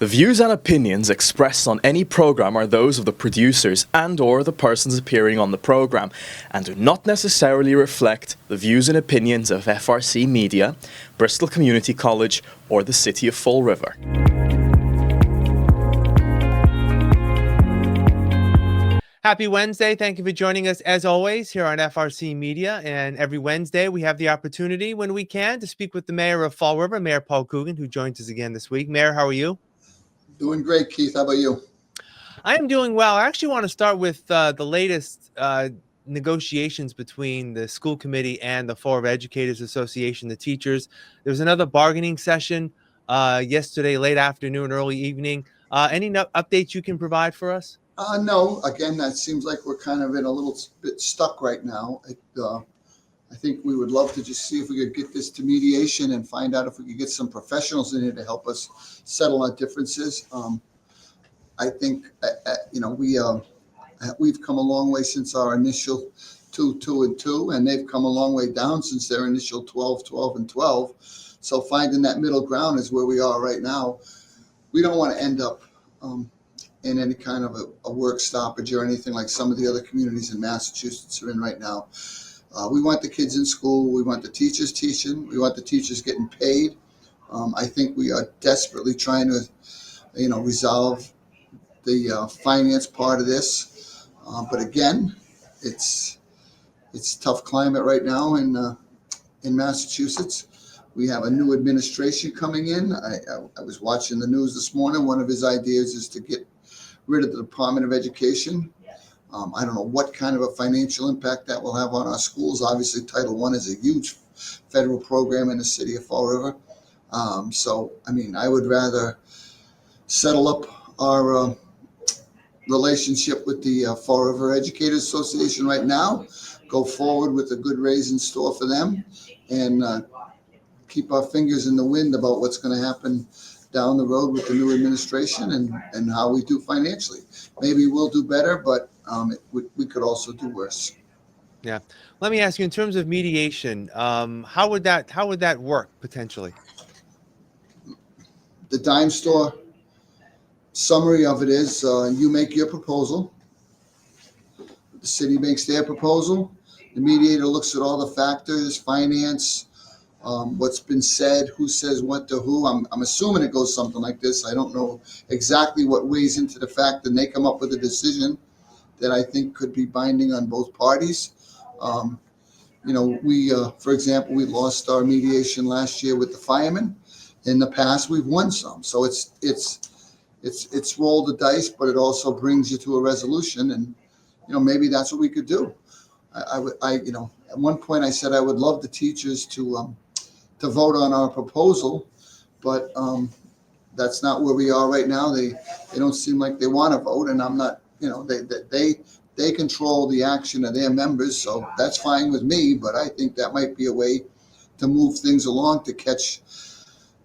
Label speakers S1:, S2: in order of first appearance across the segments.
S1: The views and opinions expressed on any program are those of the producers and/or the persons appearing on the program and do not necessarily reflect the views and opinions of FRC Media, Bristol Community College, or the City of Fall River.
S2: Happy Wednesday. Thank you for joining us as always here on FRC Media. And every Wednesday we have the opportunity when we can to speak with the Mayor of Fall River, Mayor Paul Coogan, who joins us again this week. Mayor, how are you?
S3: Doing great, Keith. How about you?
S2: I am doing well. I actually want to start with the latest negotiations between the school committee and the Fall River Educators Association, the teachers. There was another bargaining session yesterday, late afternoon, early evening. Any updates you can provide for us?
S3: No. Again, that seems like we're kind of in a little bit stuck right now. I think we would love to just see if we could get this to mediation and find out if we could get some professionals in here to help us settle our differences. I think we've come a long way since our initial 2 and 2, and they've come a long way down since their initial 12 and 12. So finding that middle ground is where we are right now. We don't want to end up in any kind of a work stoppage or anything like some of the other communities in Massachusetts are in right now. We want the kids in school. We want the teachers teaching. We want the teachers getting paid. I think we are desperately trying to, resolve the finance part of this. But again, it's tough climate right now in Massachusetts. We have a new administration coming in. I was watching the news this morning. One of his ideas is to get rid of the Department of Education. I don't know what kind of a financial impact that will have on our schools. Obviously, Title I is a huge federal program in the city of Fall River. I would rather settle up our relationship with the Fall River Educators Association right now, go forward with a good raise in store for them, and keep our fingers in the wind about what's going to happen down the road with the new administration and how we do financially. Maybe we'll do better, but we could also do worse.
S2: Yeah. Let me ask you, in terms of mediation, how would that work potentially?
S3: The dime store summary of it is you make your proposal. The city makes their proposal. The mediator looks at all the factors, finance, what's been said, who says what to who. I'm assuming it goes something like this. I don't know exactly what weighs into the fact, and they come up with a decision that I think could be binding on both parties. For example, we lost our mediation last year with the firemen. In the past, we've won some. So it's roll the dice, but it also brings you to a resolution, and maybe that's what we could do. At one point I said I would love the teachers to vote on our proposal, but that's not where we are right now. They don't seem like they want to vote, and I'm not. They control the action of their members, so that's fine with me. But I think that might be a way to move things along to catch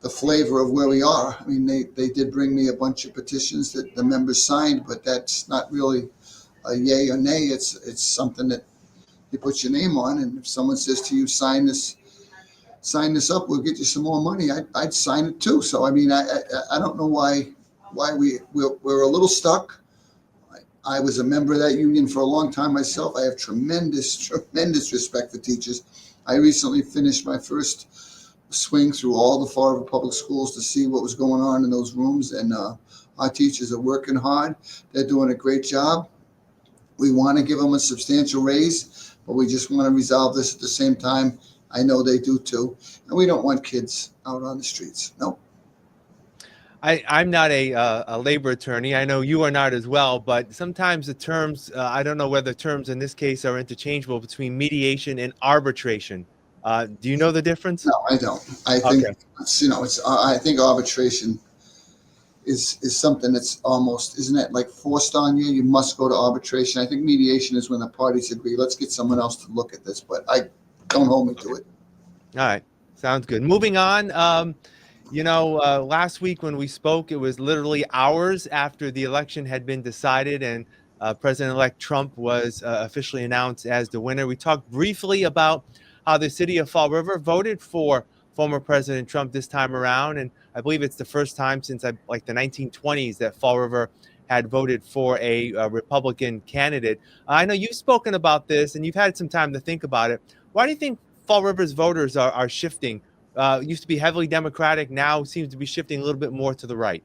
S3: the flavor of where we are. I mean, they did bring me a bunch of petitions that the members signed, but that's not really a yay or nay. It's something that you put your name on, and if someone says to you, sign this up, we'll get you some more money, I'd sign it too. So I mean, I don't know why we're a little stuck. I was a member of that union for a long time myself. I have tremendous respect for teachers. I recently finished my first swing through all the Fall River public schools to see what was going on in those rooms, and our teachers are working hard. They're doing a great job. We want to give them a substantial raise, but we just want to resolve this at the same time. I know they do too, and we don't want kids out on the streets. No.
S2: I'm not a labor attorney. I know you are not as well, but sometimes the terms, I don't know whether terms in this case are interchangeable between mediation and arbitration. Do you know the difference?
S3: No, I don't. I think I think arbitration is something that's almost, isn't it, like forced on you? You must go to arbitration. I think mediation is when the parties agree, let's get someone else to look at this, but don't hold me to it.
S2: All right. Sounds good. Moving on. Last week when we spoke, it was literally hours after the election had been decided and President-elect Trump was officially announced as the winner. We talked briefly about how the city of Fall River voted for former President Trump this time around. And I believe it's the first time since like the 1920s that Fall River had voted for a Republican candidate. I know you've spoken about this and you've had some time to think about it. Why do you think Fall River's voters are shifting? Used to be heavily Democratic, now seems to be shifting a little bit more to the right.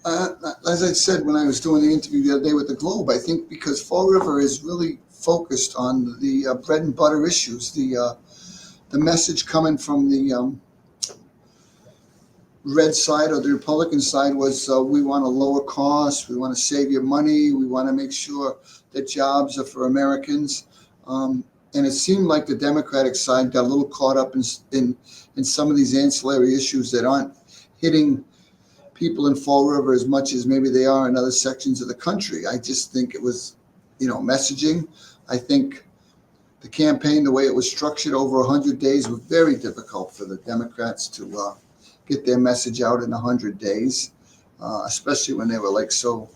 S3: As I said when I was doing the interview the other day with the Globe, I think because Fall River is really focused on the bread and butter issues, the message coming from the red side or the Republican side was we want to lower costs, we want to save you money, we want to make sure that jobs are for Americans. And it seemed like the Democratic side got a little caught up in some of these ancillary issues that aren't hitting people in Fall River as much as maybe they are in other sections of the country. I just think it was, messaging. I think the campaign, the way it was structured over 100 days, was very difficult for the Democrats to get their message out in 100 days, especially when they were like so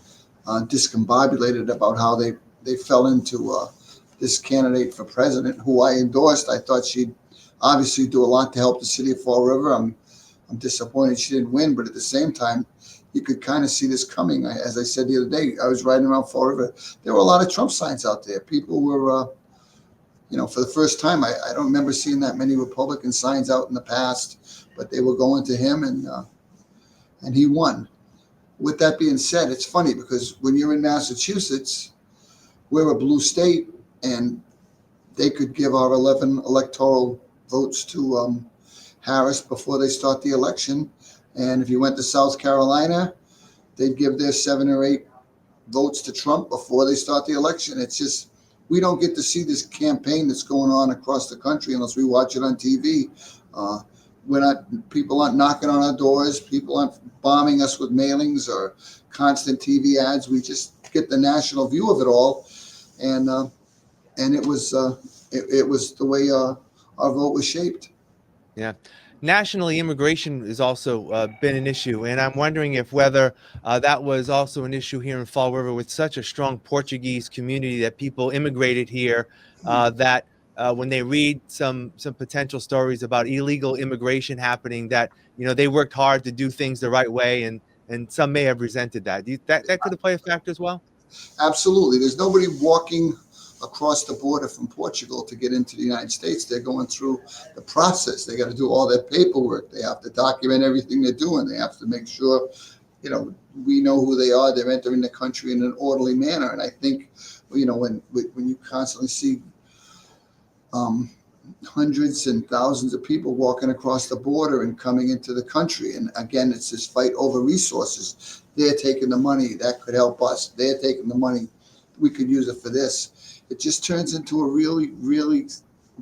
S3: discombobulated about how they fell into this candidate for president, who I endorsed. I thought she'd obviously do a lot to help the city of Fall River. I'm disappointed she didn't win, but at the same time, you could kind of see this coming. As I said the other day, I was riding around Fall River. There were a lot of Trump signs out there. People were, for the first time, I don't remember seeing that many Republican signs out in the past, but they were going to him, and he won. With that being said, it's funny because when you're in Massachusetts, we're a blue state, and they could give our 11 electoral votes to Harris before they start the election. And if you went to South Carolina, they'd give their 7 or 8 votes to Trump before they start the election. It's just, we don't get to see this campaign that's going on across the country unless we watch it on TV. People aren't knocking on our doors. People aren't bombing us with mailings or constant TV ads. We just get the national view of it all. And it was the way our vote was shaped.
S2: Yeah. Nationally, immigration has also been an issue, and I'm wondering if whether that was also an issue here in Fall River with such a strong Portuguese community that people immigrated here, that when they read some potential stories about illegal immigration happening, that they worked hard to do things the right way, and some may have resented that. That could have played a factor as well?
S3: Absolutely. There's nobody walking across the border from Portugal to get into the United States. They're going through the process. They got to do all their paperwork. They have to document everything they're doing. They have to make sure, we know who they are. They're entering the country in an orderly manner. And I think, when you constantly see hundreds and thousands of people walking across the border and coming into the country, and again, it's this fight over resources. They're taking the money that could help us. They're taking the money, we could use it for this. It just turns into a really, really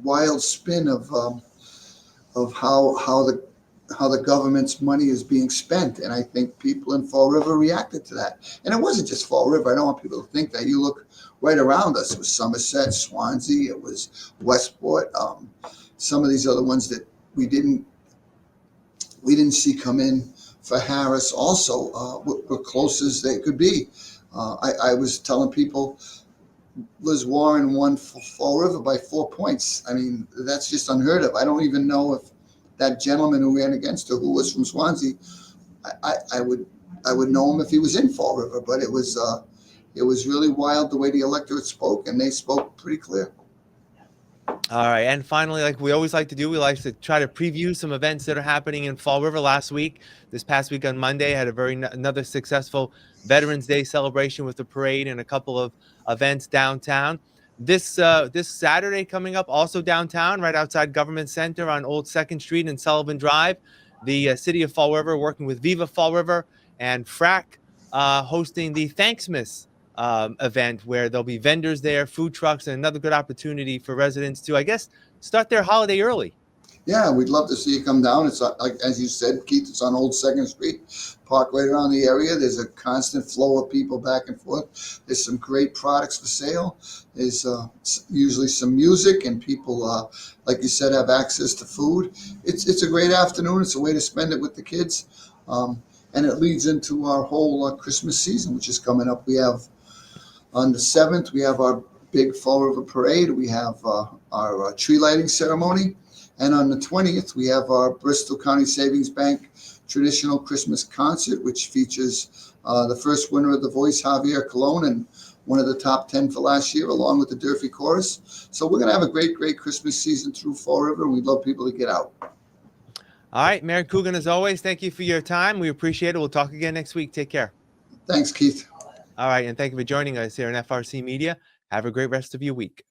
S3: wild spin of how the government's money is being spent. And I think people in Fall River reacted to that. And it wasn't just Fall River. I don't want people to think that. You look right around us. It was Somerset, Swansea, it was Westport, some of these other ones that we didn't see come in for Harris also were close as they could be. I was telling people Liz Warren won Fall River by 4 points. I mean, that's just unheard of. I don't even know if that gentleman who ran against her, who was from Swansea, I would know him if he was in Fall River. But it was really wild the way the electorate spoke, and they spoke pretty clear.
S2: All right, and finally, like we always like to do, we like to try to preview some events that are happening in Fall River. This past week on Monday, had another successful Veterans Day celebration with a parade and a couple of events downtown. This Saturday coming up, also downtown, right outside Government Center on Old 2nd Street and Sullivan Drive, the city of Fall River working with Viva Fall River and FRAC hosting the Thanksmas event, where there'll be vendors there, food trucks, and another good opportunity for residents to, I guess, start their holiday early.
S3: Yeah, we'd love to see you come down. It's like, as you said, Keith, it's on Old 2nd Street. Park right around the area. There's a constant flow of people back and forth. There's some great products for sale. There's usually some music, and people, like you said, have access to food. It's a great afternoon. It's a way to spend it with the kids. And it leads into our whole Christmas season, which is coming up. We have on the 7th, we have our big Fall River Parade. We have our tree lighting ceremony. And on the 20th, we have our Bristol County Savings Bank traditional Christmas concert, which features the first winner of The Voice, Javier Colon, and one of the top 10 for last year, along with the Durfee Chorus. So we're going to have a great, great Christmas season through Fall River, and we'd love people to get out.
S2: All right, Mayor Coogan, as always, thank you for your time. We appreciate it. We'll talk again next week. Take care.
S3: Thanks, Keith.
S2: All right, and thank you for joining us here on FRC Media. Have a great rest of your week.